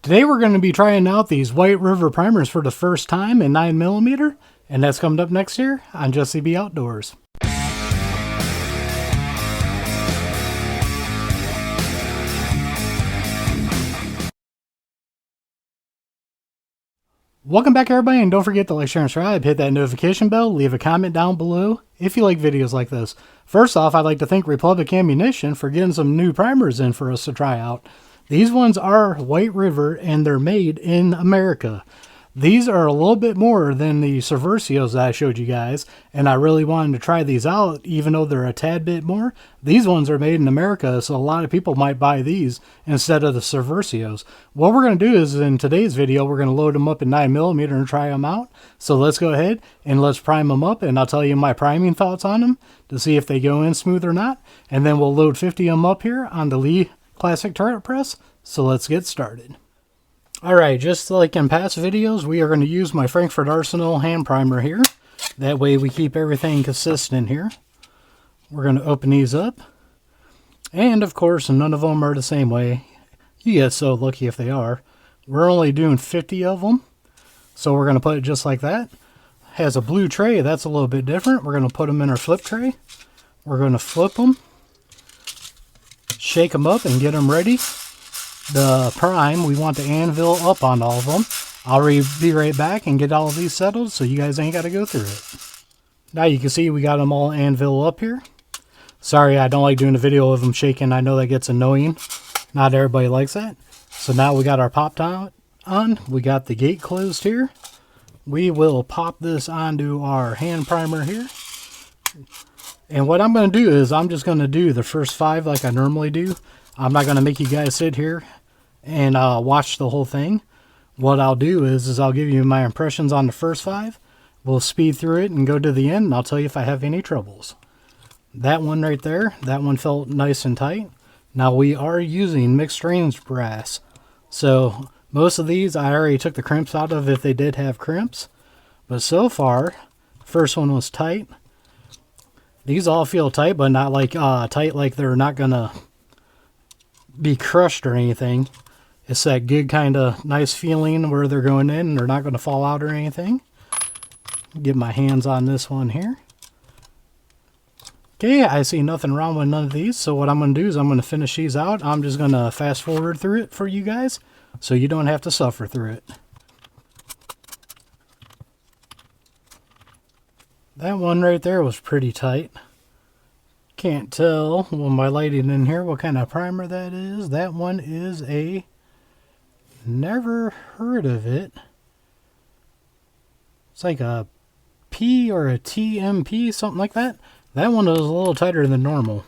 Today we're going to be trying out these White River primers for the first time in 9mm, and that's coming up next year on Jesse B Outdoors. Welcome back everybody, and don't forget to like, share, and subscribe, hit that notification bell, leave a comment down below if you like videos like this. First off, I'd like to thank Republic Ammunition for getting some new primers in for us to try out. These ones are White River and they're made in America. These are a little bit more than the Subversios that I showed you guys, and I really wanted to try these out even though they're a tad bit more. These ones are made in America, so a lot of people might buy these instead of the Subversios. What we're going to do is in today's video, we're going to load them up in 9mm and try them out. So let's go ahead and let's prime them up, and I'll tell you my priming thoughts on them to see if they go in smooth or not. And then we'll load 50 of them up here on the Lee Classic Turret Press. So let's get started. Alright, just like in past videos, we are going to use my Frankfurt Arsenal hand primer here. That way we keep everything consistent here. We're going to open these up. And of course, none of them are the same way. You get so lucky if they are. We're only doing 50 of them. So we're going to put it just like that. Has a blue tray, that's a little bit different. We're going to put them in our flip tray. We're going to flip them. Shake them up and get them ready. The prime, we want the anvil up on all of them. I'll be right back and get all of these settled so you guys ain't got to go through it. Now you can see we got them all anvil up here. Sorry, I don't like doing a video of them shaking. I know that gets annoying. Not everybody likes that. So now we got our pop top on. We got the gate closed here. We will pop this onto our hand primer here. And what I'm going to do is I'm just going to do the first 5 like I normally do. I'm not going to make you guys sit here and watch the whole thing. What I'll do is I'll give you my impressions on the first 5. We'll speed through it and go to the end, and I'll tell you if I have any troubles. That one right there, that one felt nice and tight. Now we are using mixed range brass. So most of these I already took the crimps out of if they did have crimps. But so far, first one was tight. These all feel tight, but not like tight like they're not going to be crushed or anything. It's that good kind of nice feeling where they're going in and they're not going to fall out or anything. Get my hands on this one here. Okay, I see nothing wrong with none of these, so what I'm going to do is I'm going to finish these out. I'm just going to fast forward through it for you guys so you don't have to suffer through it. That one right there was pretty tight. Can't tell with my lighting in here what kind of primer that is. That one is a... never heard of it. It's like a P or a TMP, something like that. That one is a little tighter than normal.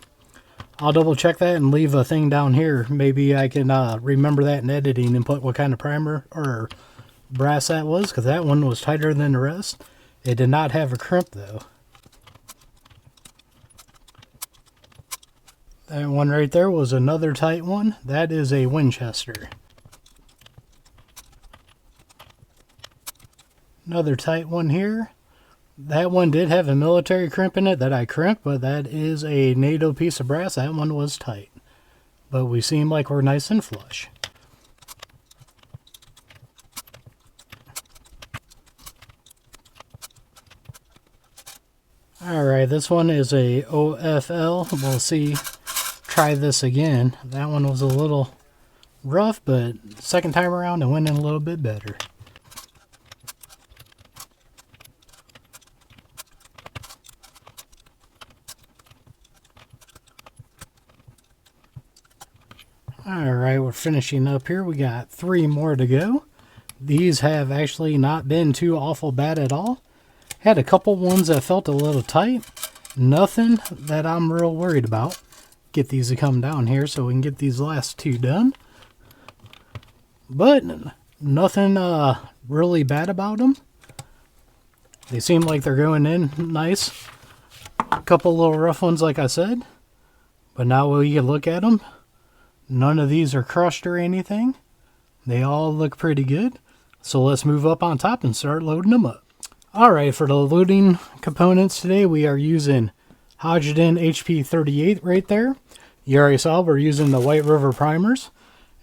I'll double check that and leave a thing down here. Maybe I can remember that in editing and put what kind of primer or brass that was, because that one was tighter than the rest. It did not have a crimp though. That one right there was another tight one. That is a Winchester. Another tight one here. That one did have a military crimp in it that I crimped, but that is a NATO piece of brass. That one was tight. But we seem like we're nice and flush. Alright, this one is a OFL. We'll see. Try this again. That one was a little rough, but second time around it went in a little bit better. Alright, we're finishing up here. We got 3 more to go. These have actually not been too awful bad at all. Had a couple ones that felt a little tight. Nothing that I'm real worried about. Get these to come down here so we can get these last 2 done. But nothing really bad about them. They seem like they're going in nice. A couple little rough ones like I said. But now when you look at them, none of these are crushed or anything. They all look pretty good. So let's move up on top and start loading them up. Alright, for the loading components today, we are using Hodgdon HP 38 right there. You already saw we're using the White River primers.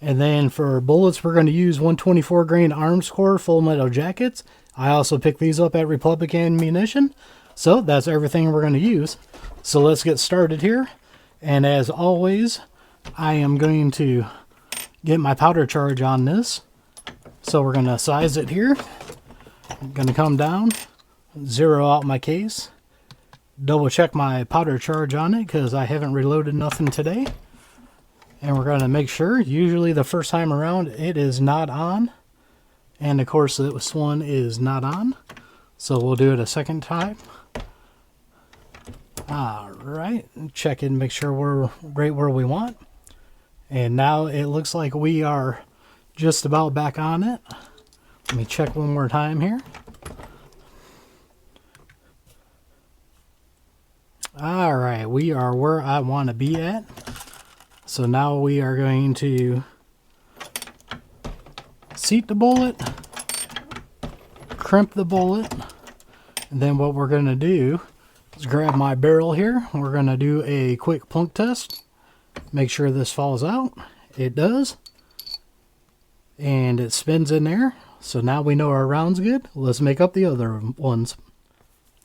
And then for bullets, we're going to use 124 grain arms core full metal jackets. I also picked these up at Republic Ammunition. So that's everything we're going to use. So let's get started here. And as always, I am going to get my powder charge on this. So we're going to size it here. I'm going to come down, zero out my case, double check my powder charge on it because I haven't reloaded nothing today. And we're going to make sure, usually the first time around, it is not on. And of course this one is not on. So we'll do it a second time. Alright, check it and make sure we're right where we want. And now it looks like we are just about back on it. Let me check one more time here. Alright, we are where I want to be at. So now we are going to seat the bullet, crimp the bullet, and then what we're going to do is grab my barrel here. We're going to do a quick plunk test. Make sure this falls out. It does. And it spins in there. So now we know our round's good. Let's make up the other ones.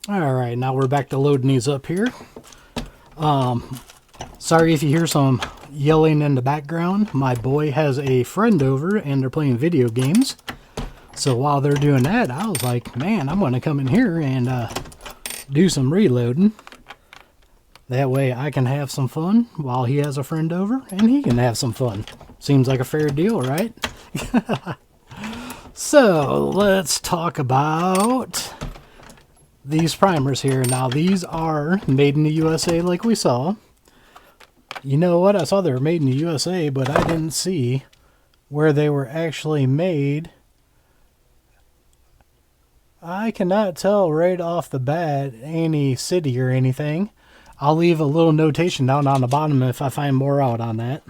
Alright, now we're back to loading these up here. Sorry if you hear some yelling in the background. My boy has a friend over and they're playing video games. So while they're doing that, I was like, man, I'm going to come in here and do some reloading. That way I can have some fun while he has a friend over and he can have some fun. Seems like a fair deal, right? So let's talk about these primers here. Now these are made in the USA like we saw. You know what? I saw they were made in the USA, but I didn't see where they were actually made. I cannot tell right off the bat any city or anything. I'll leave a little notation down on the bottom if I find more out on that.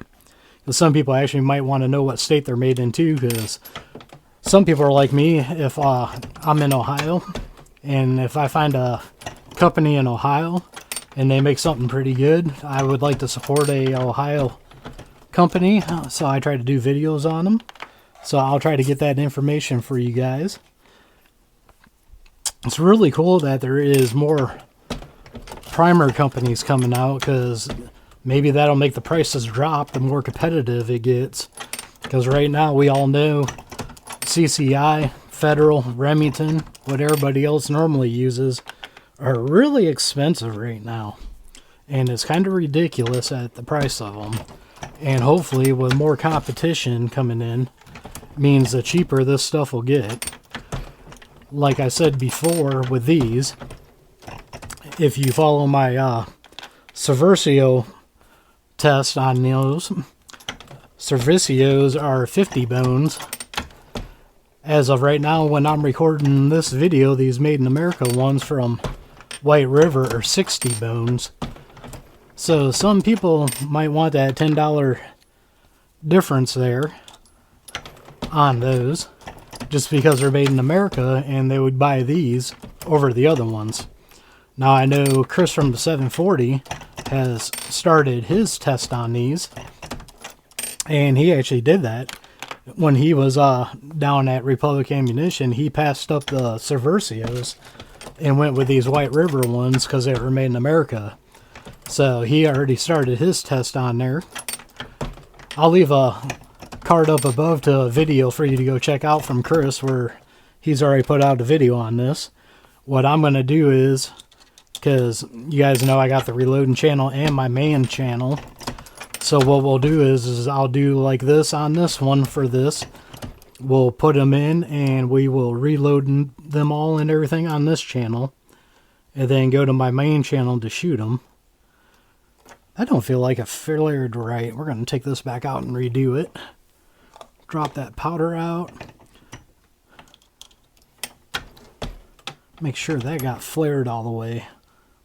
Because some people actually might want to know what state they're made in too, because some people are like me. If I'm in Ohio, and if I find a company in Ohio and they make something pretty good, I would like to support a Ohio company, so I try to do videos on them. So I'll try to get that information for you guys. It's really cool that there is more primer companies coming out, because maybe that'll make the prices drop the more competitive it gets. Because right now we all know CCI, Federal, Remington, what everybody else normally uses, are really expensive right now. And it's kind of ridiculous at the price of them. And hopefully with more competition coming in, means the cheaper this stuff will get. Like I said before with these, if you follow my Cerversio test on those, Cervisios are 50 bones. As of right now, when I'm recording this video, these Made in America ones from White River are 60 bones. So some people might want that $10 difference there on those, just because they're made in America, and they would buy these over the other ones. Now I know Chris from the 740 has started his test on these, and he actually did that. When he was down at Republic Ammunition, he passed up the Cerversios and went with these White River ones because they were made in America. So he already started his test on there. I'll leave a card up above to a video for you to go check out from Chris, where he's already put out a video on this. What I'm going to do is, because you guys know I got the Reloading channel and my main channel, so what we'll do is I'll do like this on this one for this. We'll put them in and we will reload them all and everything on this channel, and then go to my main channel to shoot them. I don't feel like it flared right. We're going to take this back out and redo it. Drop that powder out. Make sure that got flared all the way.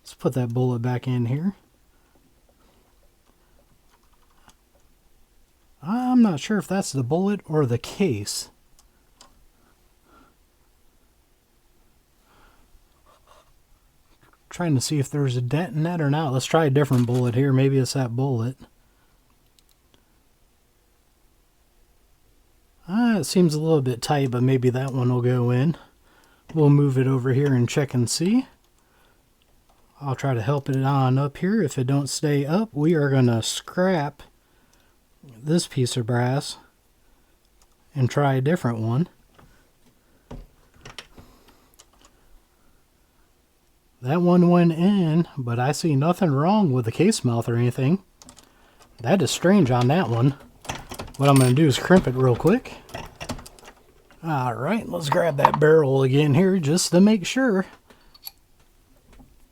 Let's put that bullet back in here. I'm not sure if that's the bullet or the case. Trying to see if there's a dent in that or not. Let's try a different bullet here. Maybe it's that bullet. that seems a little bit tight, but maybe that one will go in. We'll move it over here and check and see. I'll try to help it on up here. If it don't stay up, we are going to scrap this piece of brass and try a different one. That one went in, but I see nothing wrong with the case mouth or anything. That is strange on that one. What I'm going to do is crimp it real quick. Alright, let's grab that barrel again here just to make sure.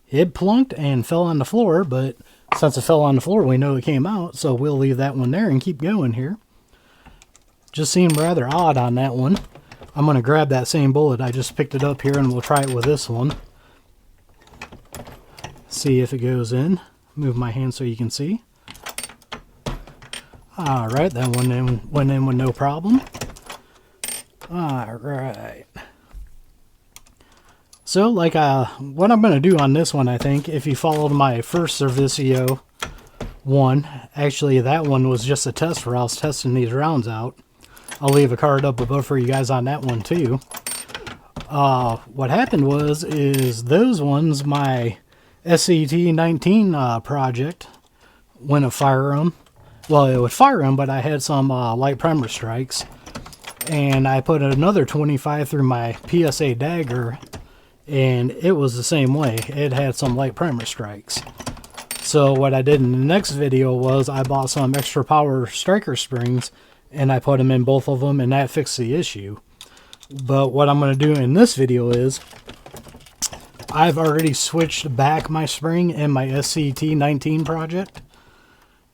It plunked and fell on the floor, but since it fell on the floor, we know it came out, so we'll leave that one there and keep going here. Just seemed rather odd on that one. I'm going to grab that same bullet. I just picked it up here and we'll try it with this one. See if it goes in. Move my hand so you can see. Alright, that one went in with no problem. Alright. So, like, what I'm going to do on this one, I think, if you followed my first Servicio one, actually that one was just a test where I was testing these rounds out. I'll leave a card up above for you guys on that one too. What happened is those ones, my SCT-19 project, when I fire them, well, it would fire them, but I had some light primer strikes, and I put another 25 through my PSA dagger, and it was the same way. It had some light primer strikes. So what I did in the next video was I bought some extra power striker springs, and I put them in both of them, and that fixed the issue. But what I'm going to do in this video is I've already switched back my spring in my SCT-19 project.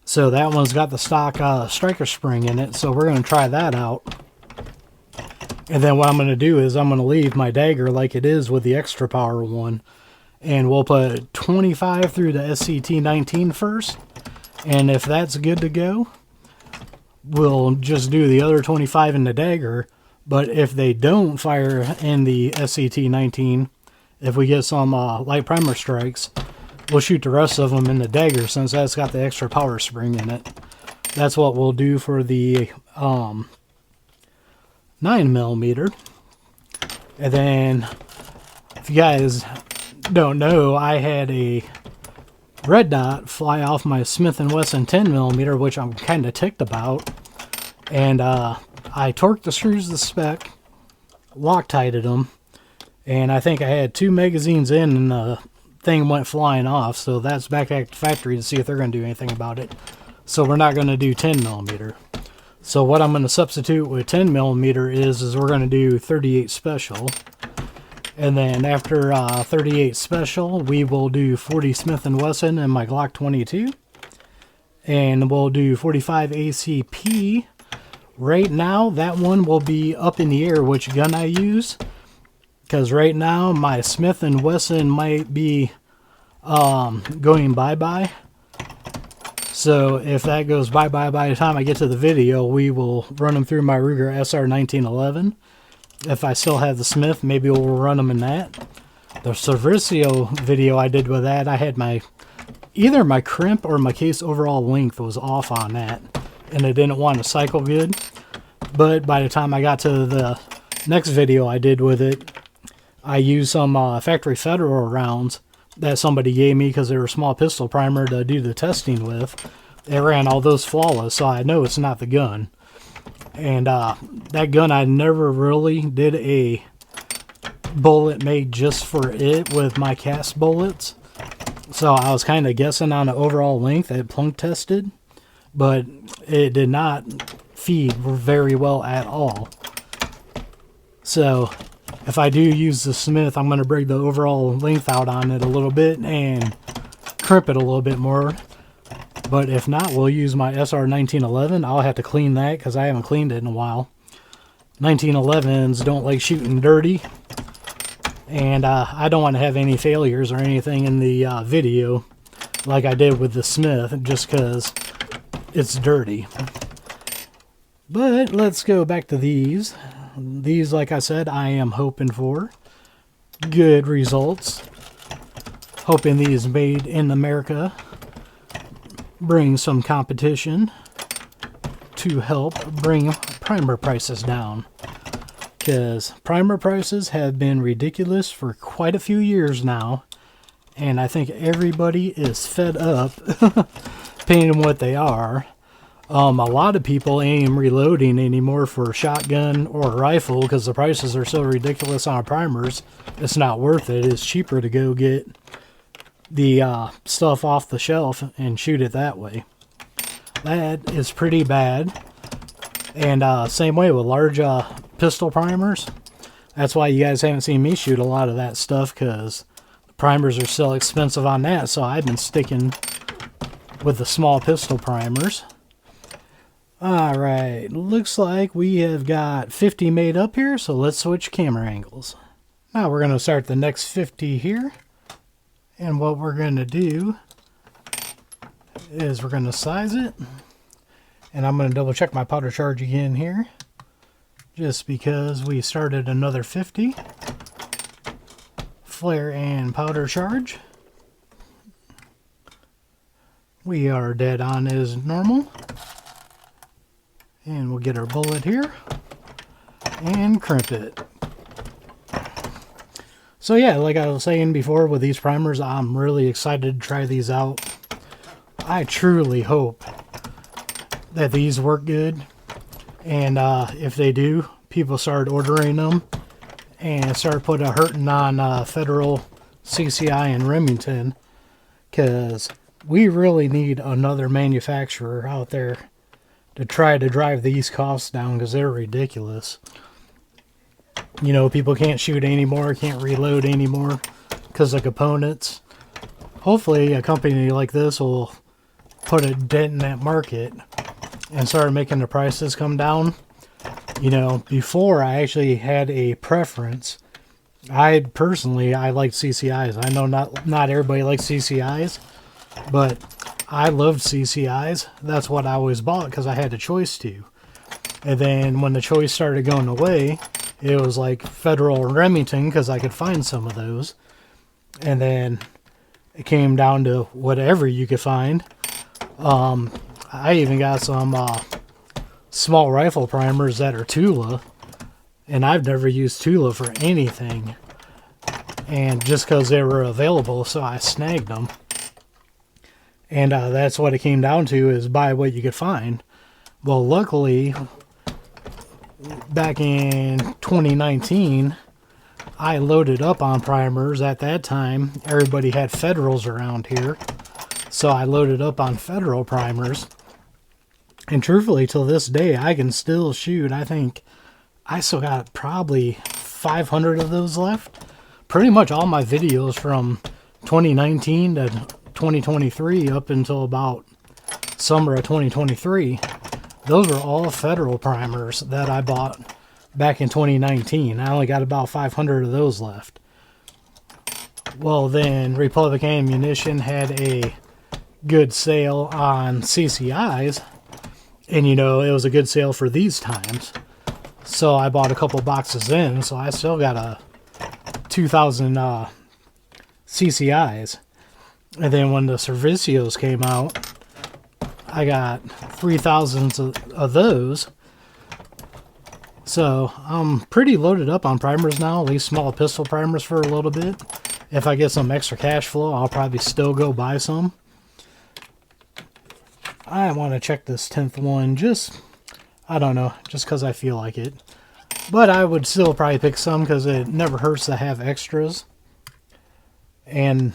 So that one's got the stock striker spring in it, so we're going to try that out. And then what I'm going to do is I'm going to leave my dagger like it is with the extra power one. And we'll put 25 through the SCT-19 first. And if that's good to go, we'll just do the other 25 in the dagger. But if they don't fire in the SCT-19, if we get some light primer strikes, we'll shoot the rest of them in the dagger since that's got the extra power spring in it. That's what we'll do for the 9mm. And then, if you guys don't know, I had a red dot fly off my Smith & Wesson 10mm, which I'm kind of ticked about. And I torqued the screws to spec, Loctited them, and I think I had 2 magazines in and the thing went flying off, so that's back at the factory to see if they're going to do anything about it. So we're not going to do 10mm. So what I'm going to substitute with 10mm is we're going to do 38 special. And then after 38 special, we will do 40 Smith & Wesson and my Glock 22. And we'll do 45 ACP. Right now, that one will be up in the air which gun I use. Because right now, my Smith & Wesson might be going bye-bye. So if that goes bye-bye by the time I get to the video, we will run them through my Ruger SR 1911. If I still have the Smith, maybe we'll run them in that. The Servicio video I did with that, I had either my crimp or my case overall length was off on that, and it didn't want to cycle good. But by the time I got to the next video I did with it, I used some factory Federal rounds that somebody gave me because they were a small pistol primer to do the testing with. It ran all those flawless, so I know it's not the gun. And that gun, I never really did a bullet made just for it with my cast bullets. So I was kind of guessing on the overall length at plunk tested, but it did not feed very well at all. So if I do use the Smith, I'm going to bring the overall length out on it a little bit and crimp it a little bit more. But if not, we'll use my SR 1911. I'll have to clean that because I haven't cleaned it in a while. 1911s don't like shooting dirty. And I don't want to have any failures or anything in the video like I did with the Smith just because it's dirty. But let's go back to these. These, like I said, I am hoping for good results. Hoping these made in America bring some competition to help bring primer prices down. Because primer prices have been ridiculous for quite a few years now. And I think everybody is fed up paying them what they are. A lot of people ain't reloading anymore for a shotgun or a rifle because the prices are so ridiculous on primers. It's not worth it. It's cheaper to go get the stuff off the shelf and shoot it that way. That is pretty bad. And same way with large pistol primers. That's why you guys haven't seen me shoot a lot of that stuff, because the primers are still expensive on that. So I've been sticking with the small pistol primers. Alright, looks like we have got 50 made up here, so let's switch camera angles. Now we're going to start the next 50 here. And what we're going to do is we're going to size it. And I'm going to double check my powder charge again here, just because we started another 50. Flare and powder charge. We are dead on as normal. And we'll get our bullet here and crimp it. So yeah, like I was saying before with these primers, I'm really excited to try these out. I truly hope that these work good, and if they do, people start ordering them and start putting a hurting on Federal, CCI, and Remington, because we really need another manufacturer out there to try to drive these costs down, because they're ridiculous. You know, people can't shoot anymore, can't reload anymore because of components. Hopefully a company like this will put a dent in that market and start making the prices come down. You know, before I actually had a preference. I liked CCIs. I know not everybody likes CCIs, but I loved CCIs. That's what I always bought because I had a choice to. And then when the choice started going away, it was like Federal or Remington because I could find some of those. And then it came down to whatever you could find. I even got some small rifle primers that are Tula. And I've never used Tula for anything. And just because they were available, so I snagged them. And that's what it came down to, is buy what you could find. Well, luckily, back in 2019, I loaded up on primers. At that time, everybody had Federals around here. So I loaded up on Federal primers. And truthfully, till this day, I can still shoot. I think I still got probably 500 of those left. Pretty much all my videos from 2019 to 2023 up until about summer of 2023, those were all Federal primers that I bought back in 2019. I only got about 500 of those left. Well, then Republic Ammunition had a good sale on CCIs, and you know, it was a good sale for these times, so I bought a couple boxes in, so I still got a 2,000 CCIs. And then when the Servicios came out, I got 3,000 of those. So I'm pretty loaded up on primers now, at least small pistol primers for a little bit. If I get some extra cash flow, I'll probably still go buy some. I want to check this 10th one, I don't know, just because I feel like it. But I would still probably pick some because it never hurts to have extras. And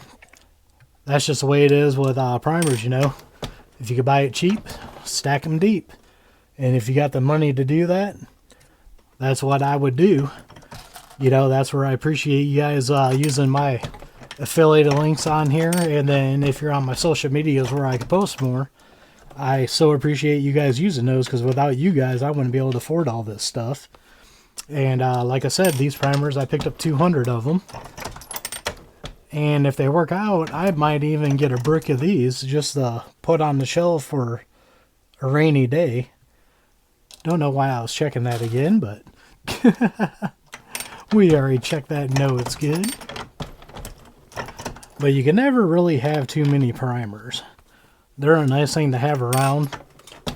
that's just the way it is with primers, you know. If you could buy it cheap, stack them deep. And if you got the money to do that, that's what I would do. You know, that's where I appreciate you guys using my affiliated links on here. And then if you're on my social medias where I can post more, I so appreciate you guys using those, because without you guys, I wouldn't be able to afford all this stuff. And like I said, these primers, I picked up 200 of them. And if they work out, I might even get a brick of these just to put on the shelf for a rainy day. Don't know why I was checking that again, but we already checked that and know it's good. But you can never really have too many primers. They're a nice thing to have around.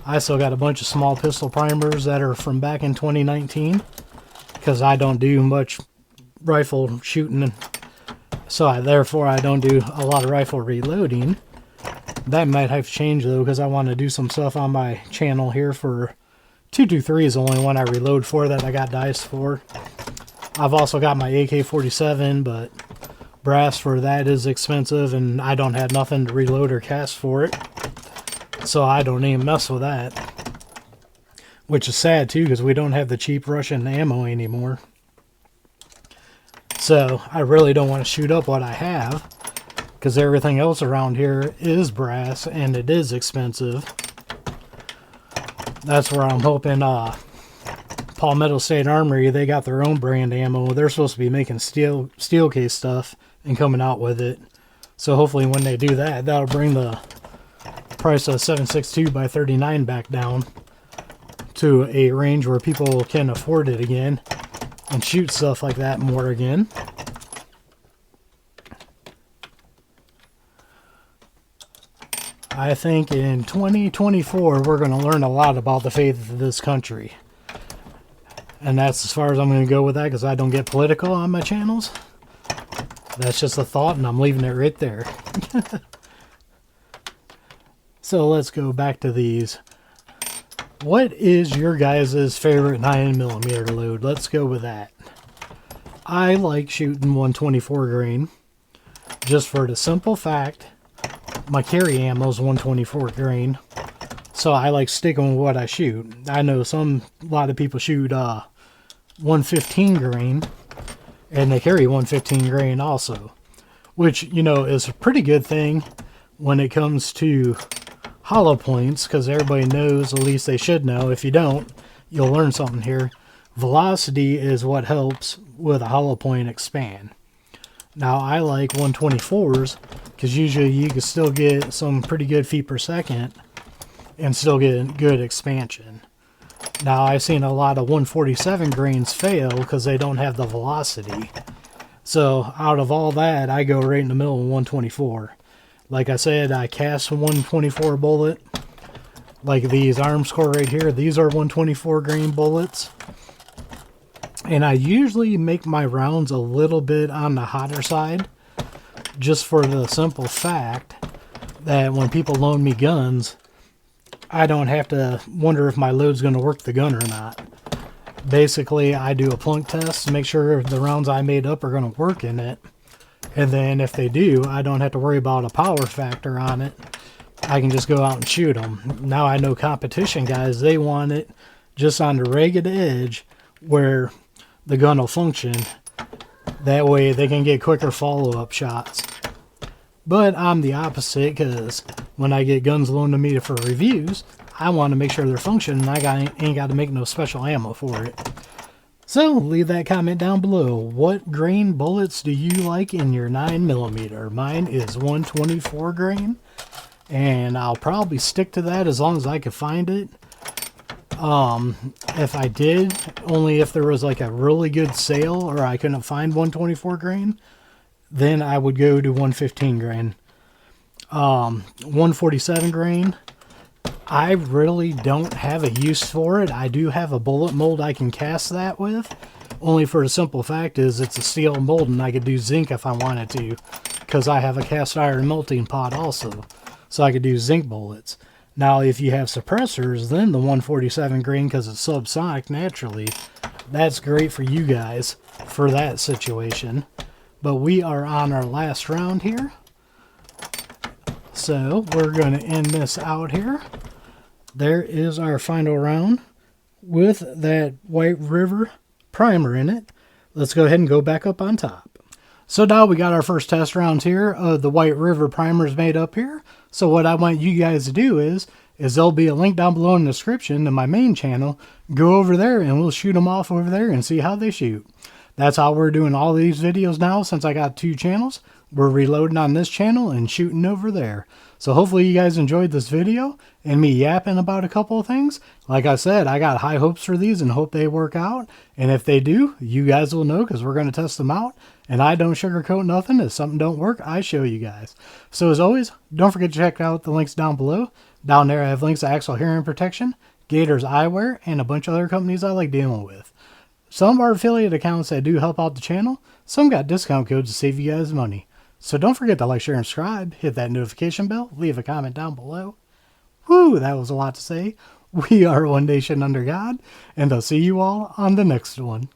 I still got a bunch of small pistol primers that are from back in 2019 because I don't do much rifle shooting, so therefore I don't do a lot of rifle reloading. That might have to change though, because I want to do some stuff on my channel here for 223 is the only one I reload for that I got dice for. I've also got my AK-47, but brass for that is expensive, and I don't have nothing to reload or cast for it, so I don't even mess with that. Which is sad too, because we don't have the cheap Russian ammo anymore. So I really don't want to shoot up what I have, because everything else around here is brass and it is expensive. That's where I'm hoping Palmetto State Armory, they got their own brand ammo. They're supposed to be making steel case stuff and coming out with it. So hopefully when they do that, that'll bring the price of 7.62 by 39 back down to a range where people can afford it again and shoot stuff like that more again. I think in 2024 we're going to learn a lot about the faith of this country. And that's as far as I'm going to go with that, because I don't get political on my channels. That's just a thought, and I'm leaving it right there. So let's go back to these. What is your guys' favorite 9mm load? Let's go with that. I like shooting 124 grain, just for the simple fact my carry ammo is 124 grain. So I like sticking with what I shoot. I know a lot of people shoot 115 grain, and they carry 115 grain also, which, you know, is a pretty good thing when it comes to hollow points, because everybody knows, at least they should know. If you don't, you'll learn something here. Velocity is what helps with a hollow point expand. Now I like 124s because usually you can still get some pretty good feet per second and still get good expansion. Now I've seen a lot of 147 grains fail because they don't have the velocity. So out of all that, I go right in the middle of 124. Like I said, I cast a 124 bullet. Like these arms core right here, these are 124 grain bullets. And I usually make my rounds a little bit on the hotter side, just for the simple fact that when people loan me guns, I don't have to wonder if my load's going to work the gun or not. Basically, I do a plunk test to make sure the rounds I made up are going to work in it. And then if they do, I don't have to worry about a power factor on it. I can just go out and shoot them. Now I know competition guys, they want it just on the ragged edge where the gun will function. That way they can get quicker follow-up shots. But I'm the opposite, because when I get guns loaned to me for reviews, I want to make sure they're functioning, and I ain't got to make no special ammo for it. So leave that comment down below. What grain bullets do you like in your 9mm? Mine is 124 grain, and I'll probably stick to that as long as I can find it. If I did, only if there was like a really good sale or I couldn't find 124 grain, then I would go to 115 grain. 147 grain, I really don't have a use for it. I do have a bullet mold I can cast that with, only for the simple fact is it's a steel mold and I could do zinc if I wanted to, because I have a cast iron melting pot also, so I could do zinc bullets. Now, if you have suppressors, then the 147 grain, because it's subsonic naturally, that's great for you guys for that situation. But we are on our last round here. So we're going to end this out here. There is our final round with that White River primer in it. Let's go ahead and go back up on top. So now we got our first test rounds here of the White River primers made up here. So what I want you guys to do is there'll be a link down below in the description to my main channel. Go over there and we'll shoot them off over there and see how they shoot. That's how we're doing all these videos now since I got 2 channels. We're reloading on this channel and shooting over there. So hopefully you guys enjoyed this video and me yapping about a couple of things. Like I said, I got high hopes for these and hope they work out. And if they do, you guys will know because we're going to test them out. And I don't sugarcoat nothing. If something don't work, I show you guys. So as always, don't forget to check out the links down below Down there I have links to Axel Hearing Protection, Gators Eyewear, and a bunch of other companies I like dealing with. Some of our affiliate accounts that do help out the channel, some got discount codes to save you guys money. So don't forget to like, share, and subscribe, hit that notification bell, leave a comment down below. Whew, that was a lot to say. We are one nation under God, and I'll see you all on the next one.